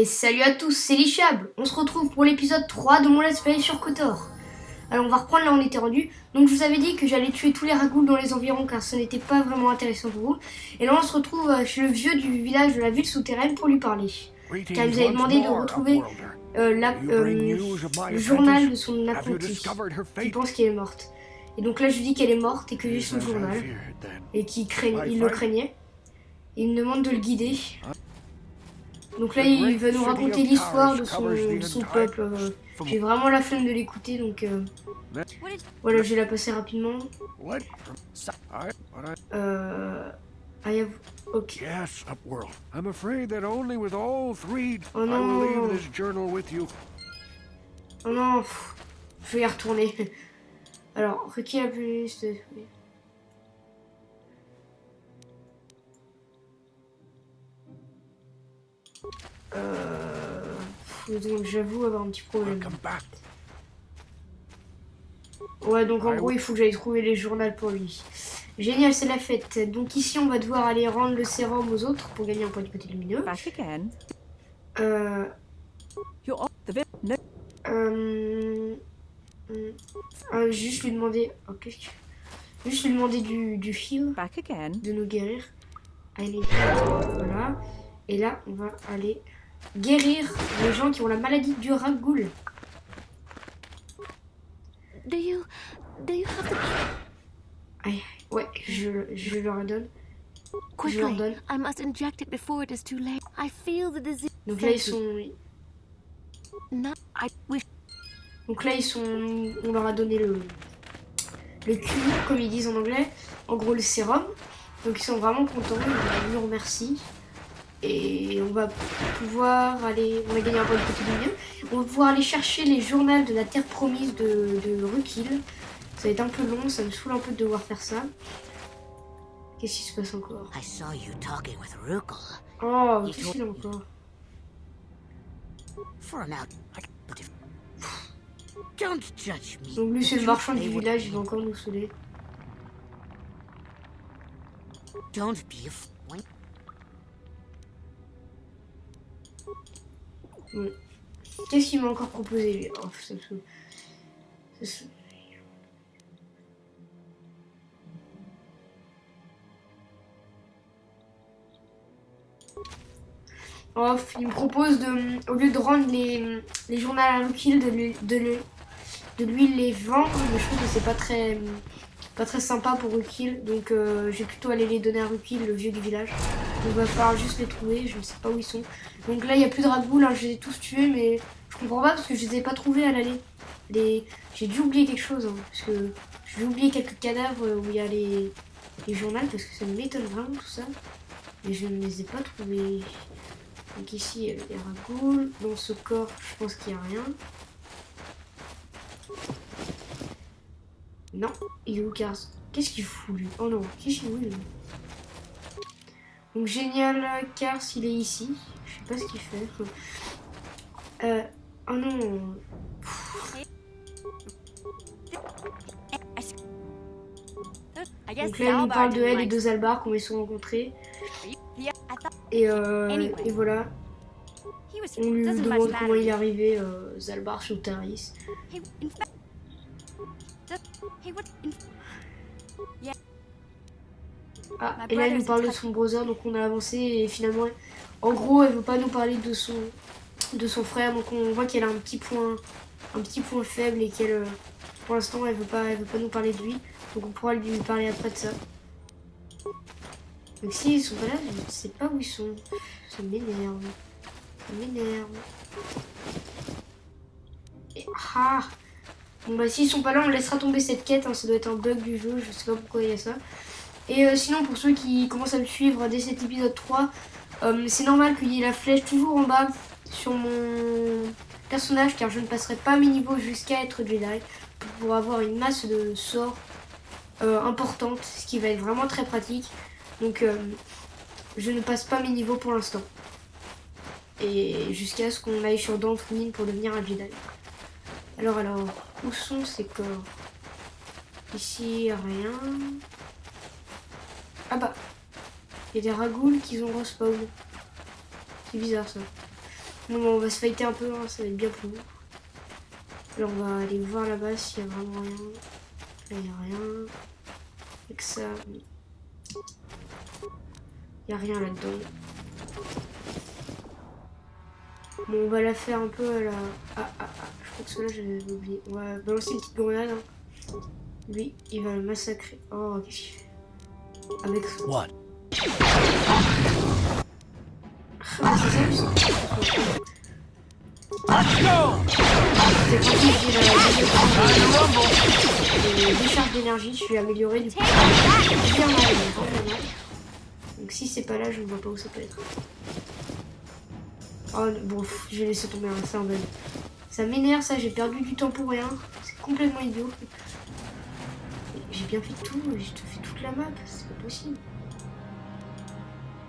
Et salut à tous, c'est Lichab. On se retrouve pour l'épisode 3 de mon let's play sur KOTOR. Alors on va reprendre là où on était rendu. Donc je vous avais dit que j'allais tuer tous les ragoules dans les environs car ce n'était pas vraiment intéressant pour vous. Et là on se retrouve chez le vieux du village de la ville souterraine pour lui parler. Car il nous avait demandé de retrouver le journal de son apprenti qui pense qu'elle est morte. Et donc là je lui dis qu'elle est morte et que j'ai son journal et qu'il le craignait. Et il me demande de le guider. Donc là, il va nous raconter l'histoire de son peuple. J'ai vraiment la flemme de l'écouter, donc voilà, je vais la passer rapidement. Ok. Oh non. Oh non, je vais y retourner. Alors, requis la playlist. Donc j'avoue avoir un petit problème. Ouais, donc en gros il faut que j'aille trouver les journaux pour lui. Génial, c'est la fête. Donc ici on va devoir aller rendre le sérum aux autres pour gagner un point du côté lumineux. Juste lui demander... Ok. Juste lui demander du heal. De nous guérir. Allez, voilà. Et là on va aller... guérir les gens qui ont la maladie du ragoul. Do you have the... Aïe, ouais, je leur donne. Quickly, Je leur donne. I must inject it before it is too late. I feel the disease. Donc là ils sont... I wish... Donc là ils sont... On leur a donné le Q, comme ils disent en anglais. En gros le sérum. Donc ils sont vraiment contents, ils nous remercient. Et on va pouvoir aller... On va gagner un point de côté du milieu. On va pouvoir aller chercher les journaux de la terre promise de Rukil. Ça va être un peu long, ça me saoule un peu de devoir faire ça. Qu'est-ce qui se passe encore? Oh, qu'est-ce qu'il a encore? Donc lui c'est le marchand du village, il va encore nous saouler. Ouais. Qu'est-ce qu'il m'a encore proposé lui? Oh, ça me saoule. Oh, il me propose de, au lieu de rendre les journaux à Rukil, de lui les vendre, mais je trouve que c'est pas très sympa pour Rukil, donc je vais plutôt aller les donner à Rukil, le vieux du village. Donc il va falloir juste les trouver, je ne sais pas où ils sont. Donc là il n'y a plus de ragoules, hein, je les ai tous tués, mais je comprends pas parce que je les ai pas trouvés à l'aller. J'ai dû oublier quelque chose, hein, parce que j'ai oublié quelques cadavres où il y a les journaux, parce que ça m'étonne vraiment tout ça. Mais je ne les ai pas trouvés. Donc ici il y a des ragoules, dans ce corps je pense qu'il n'y a rien. Non, il est où Cars? Qu'est-ce qu'il fout lui? Oh non, qu'est-ce qu'il fout lui? Donc génial, Cars il est ici. Je sais pas ce qu'il fait. Oh non. Donc là il nous parle de elle et de Zalbar qu'on se sont rencontrés. Et voilà. On lui demande comment il est arrivé, Zalbar sur Taris. Ah, et là elle nous parle de son brother, donc on a avancé et finalement, en gros, elle veut pas nous parler de son frère, donc on voit qu'elle a un petit point faible et qu'elle, pour l'instant, elle veut pas nous parler de lui, donc on pourra lui parler après de ça. Donc s'ils sont pas là, je ne sais pas où ils sont. Ça m'énerve. Et ah. Bon bah s'ils sont pas là, on laissera tomber cette quête, hein, ça doit être un bug du jeu, je sais pas pourquoi il y a ça. Et sinon pour ceux qui commencent à me suivre dès cet épisode 3, c'est normal qu'il y ait la flèche toujours en bas sur mon personnage car je ne passerai pas mes niveaux jusqu'à être Jedi pour avoir une masse de sorts importante, ce qui va être vraiment très pratique. Donc je ne passe pas mes niveaux pour l'instant. Et jusqu'à ce qu'on aille sur Dantooine pour devenir un Jedi. Alors, où sont ces corps? Ici, rien. Ah bah, il y a des ragoules qui ont respawn. C'est bizarre ça. Bon, on va se fighter un peu, hein, ça va être bien pour nous. Là, on va aller voir là-bas s'il y a vraiment rien. Là, il n'y a rien. Avec ça, il n'y a rien là-dedans. Bon, on va la faire un peu à la... je crois que cela j'avais oublié. On va balancer une petite grenade. Hein. Lui, il va le massacrer. Oh, qu'est-ce qu'il fait? Avec ça. What? Ah, c'est ça, Let's go! c'est parti, j'ai la décharge d'énergie, je vais améliorer du coup. Bien mal, vraiment mal. Donc si c'est pas là, je ne vois pas où ça peut être. Oh bon, je vais laisser tomber, hein, ça en ça m'énerve ça, j'ai perdu du temps pour rien. C'est complètement idiot. J'ai bien fait tout, j'ai fait toute la map, c'est pas possible.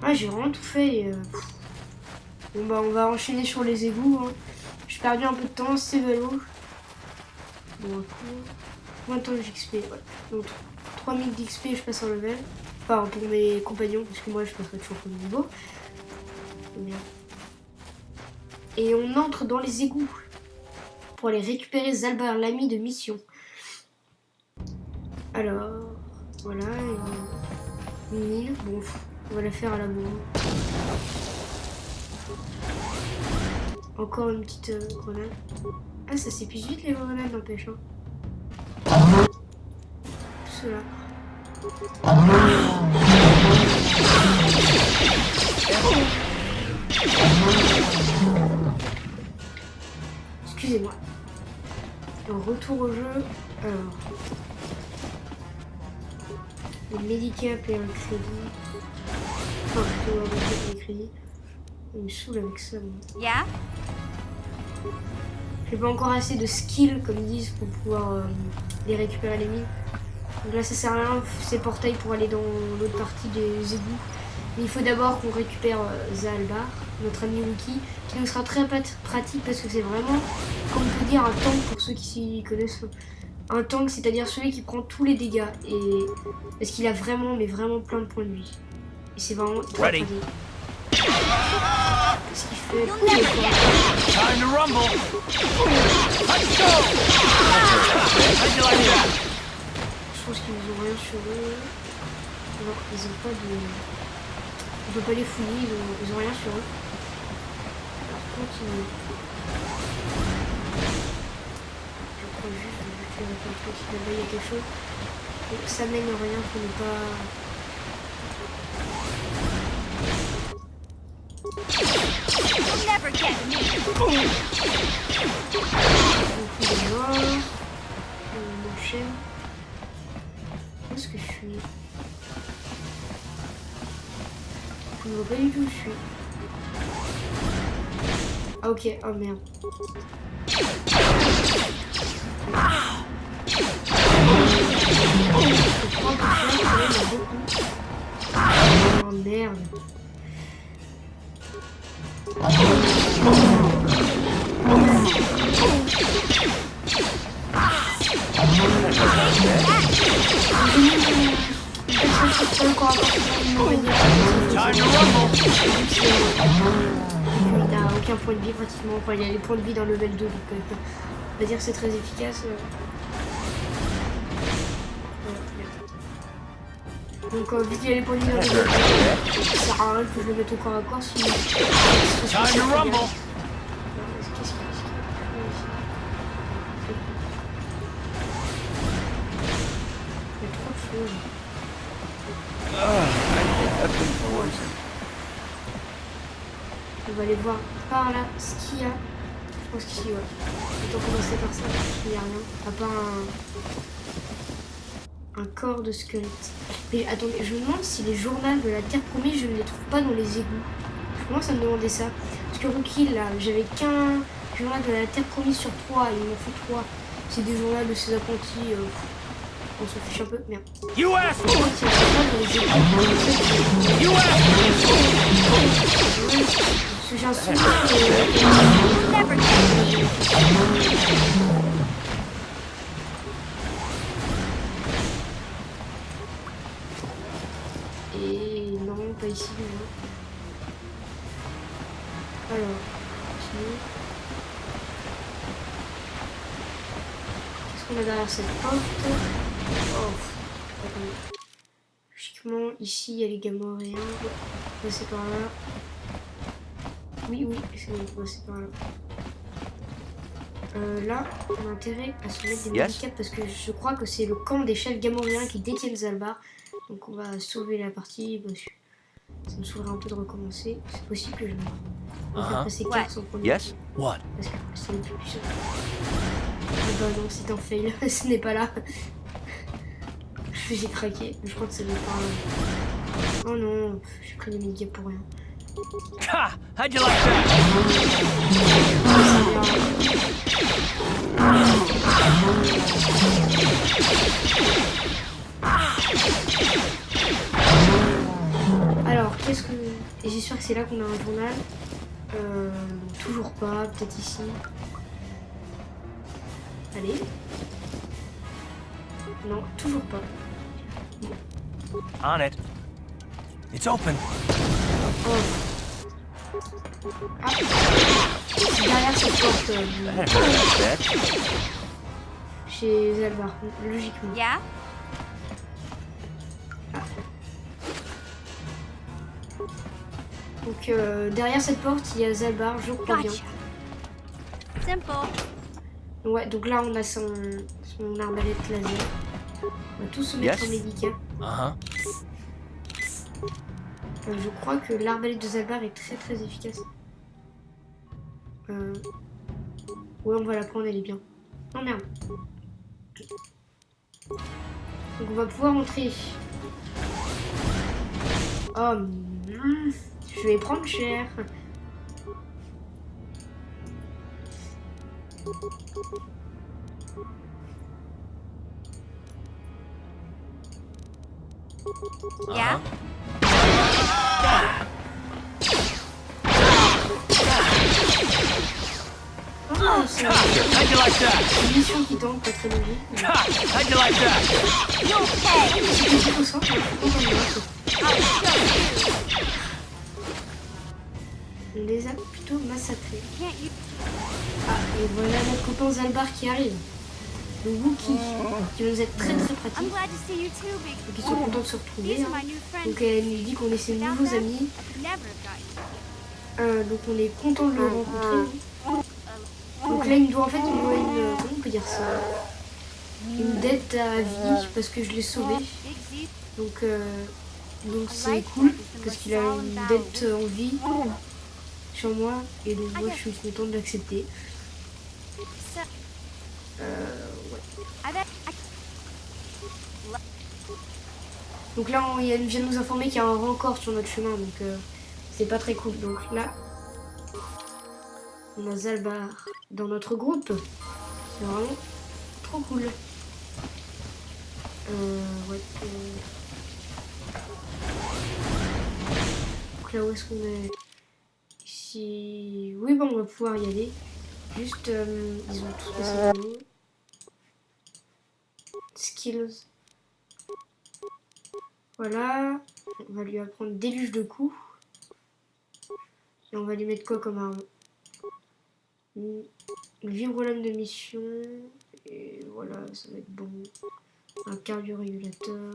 Ah, j'ai vraiment tout fait. Et, bon bah on va enchaîner sur les égouts. Hein. J'ai perdu un peu de temps, c'est vélo. Bon, un coup. 20 ans d'XP, ouais. Donc 3000 d'XP je passe en level. Enfin pour mes compagnons, parce que moi je passerai toujours au niveau. Bien. Et on entre dans les égouts pour aller récupérer Zalbar, l'ami de mission. Alors, voilà, une mine. Bon, on va la faire à la bombe. Encore une petite grenade. Ah, ça s'épuise vite les grenades, n'empêche. Hein. Cela. Excusez-moi. Retour au jeu. Alors. Le médicap et un crédit. Enfin, plutôt un médicap et un crédit. Il me saoule avec ça. Moi. Yeah? J'ai pas encore assez de skills, comme ils disent, pour pouvoir les récupérer les mines. Donc là, ça sert à rien, ces portails pour aller dans l'autre partie des égouts. Mais il faut d'abord qu'on récupère Zalbar, notre ami Wookie, qui nous sera très pratique parce que c'est vraiment, comme on peut dire, un tank pour ceux qui s'y connaissent. Un tank, c'est-à-dire celui qui prend tous les dégâts. Et parce qu'il a vraiment, mais vraiment plein de points de vie. Et c'est vraiment très pratique. Qu'est-ce qu'il fait? Time to rumble! Let's go! How'd you like that? Je pense qu'ils n'ont rien sur eux. Non, ils ont pas de... On peut pas les fouiller, ils ont rien sur eux. Alors, continue. Je crois juste que je vais faire un truc si là-bas il y a quelque chose. Donc, ça mène rien pour ne pas... You'll never get me. Beaucoup de morts. On enchaîne. Où est-ce que je suis? Je ne vois pas du tout où je suis. Ah ok, oh merde. Oh merde. Time to rumble! Il n'a aucun point de vie pratiquement. Enfin, il a les points de vie dans le level 2, donc on va dire que c'est très efficace. Donc vu qu'il a les points de vie dans le level 2, ça sert à rien que je le mette au corps à corps sinon... Time to rumble! Il y a trop de choses. On va aller voir par là ce qu'il y a. Je pense qu'ici, ouais. Autant commencer par ça, parce qu'il n'y a rien. À part un corps de squelette. Mais attendez, je me demande si les journaux de la Terre Promise, je ne les trouve pas dans les égouts. Je commence à me demander ça. Parce que Rookie, là, j'avais qu'un journal de la Terre Promise sur 3. Il m'en faut 3. C'est des journaux de ses apprentis. On s'en fiche un peu. Merde. You asked! Je crois qu'il y a pas dans les égouts. You asked! Parce que j'ai un souvenir que... You'll never get me. Et non, pas ici déjà. Alors, Qu'est-ce qu'on a derrière cette porte? Oh, attendez. Logiquement, ici, il y a les Gamoréens. On va passer par là. Oui, c'est bon, on va passer par là. Là, on a intérêt à se mettre des handicaps parce que je crois que c'est le camp des chefs Gamoréens qui détiennent Zalbar. Donc on va sauver la partie. Ça me saoulerait un peu de recommencer. C'est possible que je meure. On va faire passer 4 sans premier. Yes? What? Parce que c'est le plus puissant. Ah bah non, c'est un fail. Ce n'est pas là. J'ai craqué. Je crois que ça doit pas. Oh non, j'ai pris des médias pour rien. Ha! How'd you like that? Alors, qu'est-ce que... Et j'espère que c'est là qu'on a un journal. Toujours pas, peut-être ici. Allez. Non, toujours pas. On it. It's open. Oh. Ah. Derrière cette porte. I hadn't heard about that. Chez Zalbar, logiquement. Yeah? Donc derrière cette porte, il y a Zalbar, je crois bien. Gotcha. Simple. Ouais, donc là on a son arbalète laser. On va tous se mettre en médical. Uh-huh. Je crois que l'arbalète de Zalbar est très très efficace. Ouais, on va la prendre, elle est bien. Oh merde. Donc on va pouvoir entrer. Oh mince, je vais prendre cher. Yeah? Oh, c'est How'd you like that? une mission qui tente, pas très logique. Mais... Ha! How'd you like that? You okay? Si tu te concentres, je suis content de voir. On les a plutôt massacrés. Can't you? Ah, et voilà notre copain Zalbar qui arrive. Le Wookie, qui va nous être très très I'm pratique. glad to see you too, big. Donc ils sont contents de se retrouver. These are Hein. my new friends. Donc elle nous dit qu'on est ses nouveaux amis. I could never have got you. Donc on est content de le rencontrer. Donc là il me doit en fait comment on peut dire ça, une dette à vie parce que je l'ai sauvé. Big Z. Donc c'est cool parce qu'il a une dette en vie sur moi et donc moi je suis contente de l'accepter. So, Ouais. I bet Donc là il vient de nous informer qu'il y a un rencor sur notre chemin donc c'est pas très cool. Donc là on a Zalbar dans notre groupe. C'est vraiment trop cool. Ouais. Donc là où est-ce qu'on est? Ici. Oui bon on va pouvoir y aller. Juste ils ont tous passé par nous. Skills. Voilà. On va lui apprendre déluge de coups. Et on va lui mettre quoi comme arme? Vibrolam de mission. Et voilà, ça va être bon. Un cardio-régulateur.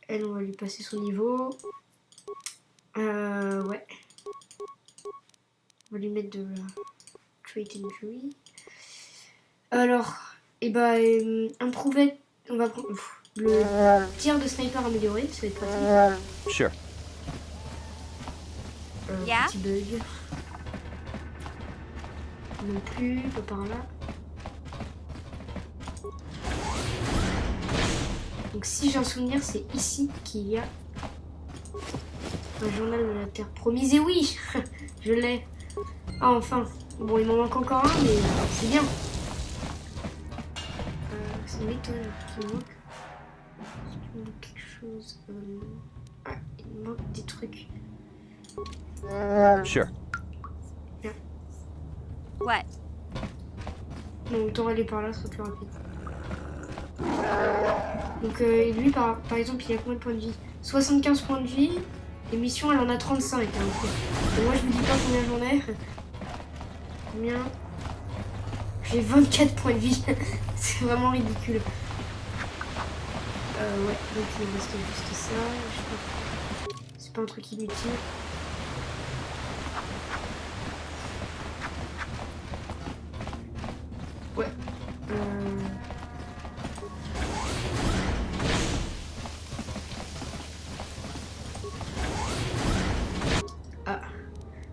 Elle, on va lui passer son niveau. Ouais. On va lui mettre de la trait injury. Alors, et bah, improved, on va prendre le tir de sniper amélioré, ça va être pratique. Sure. Yeah. Petit bug. Non plus, pas par là. Donc si j'ai un souvenir, c'est ici qu'il y a un journal de la Terre promise. Et oui, je l'ai. Ah enfin. Bon, il m'en manque encore un, mais c'est bien. C'est m'étonne qu'il manque. Il manque quelque chose. Ah, il manque des trucs. Sure. what? Non, autant aller par là, ce sera plus rapide. Donc lui, par exemple, il a combien de points de vie? 75 points de vie. Et mission, elle en a 35. Hein. Et moi, je vous dis pas combien j'en ai. combien? J'ai 24 points de vie. C'est vraiment ridicule. Ouais, donc il me reste juste ça. C'est pas un truc inutile. Ouais. Ah.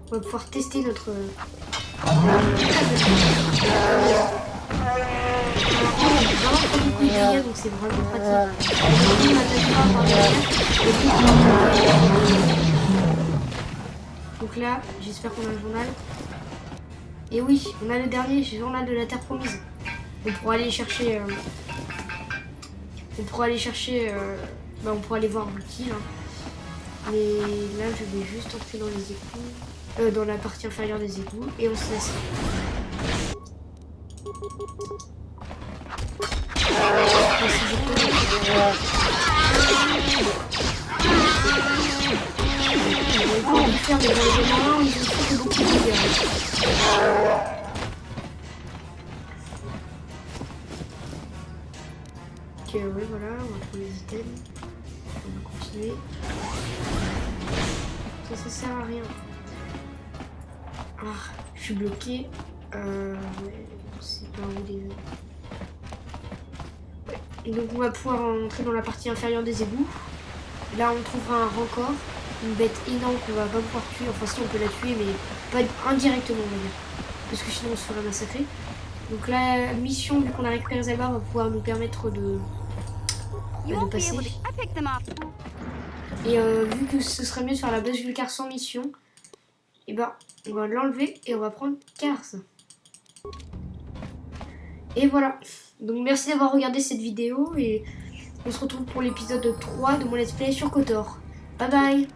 On va pouvoir tester notre... donc c'est vraiment pratique. Donc là, j'espère qu'on a le journal. Et oui, on a le dernier journal de la Terre Promise. On pourra aller chercher... on pourra aller voir l'outil. Hein. Mais là, je vais juste entrer dans les égouts. Dans la partie inférieure des égouts. Et on se laisse. Ok, oui, voilà, on va prendre les items. On va continuer. Ça sert à rien. Ah, je suis bloqué. C'est pas où les... Et donc on va pouvoir entrer dans la partie inférieure des égouts. Là on trouvera un rencor, une bête énorme qu'on va pas pouvoir tuer. Enfin si on peut la tuer mais pas indirectement on va dire. Parce que sinon on se ferait massacrer. Donc la mission, vu qu'on a récupéré Zelma, va pouvoir nous permettre de passer. Et vu que ce serait mieux de faire la base Vulcar sans mission, et ben on va l'enlever et on va prendre Cars. Et voilà. Donc merci d'avoir regardé cette vidéo et on se retrouve pour l'épisode 3 de mon let's play sur KOTOR. Bye bye.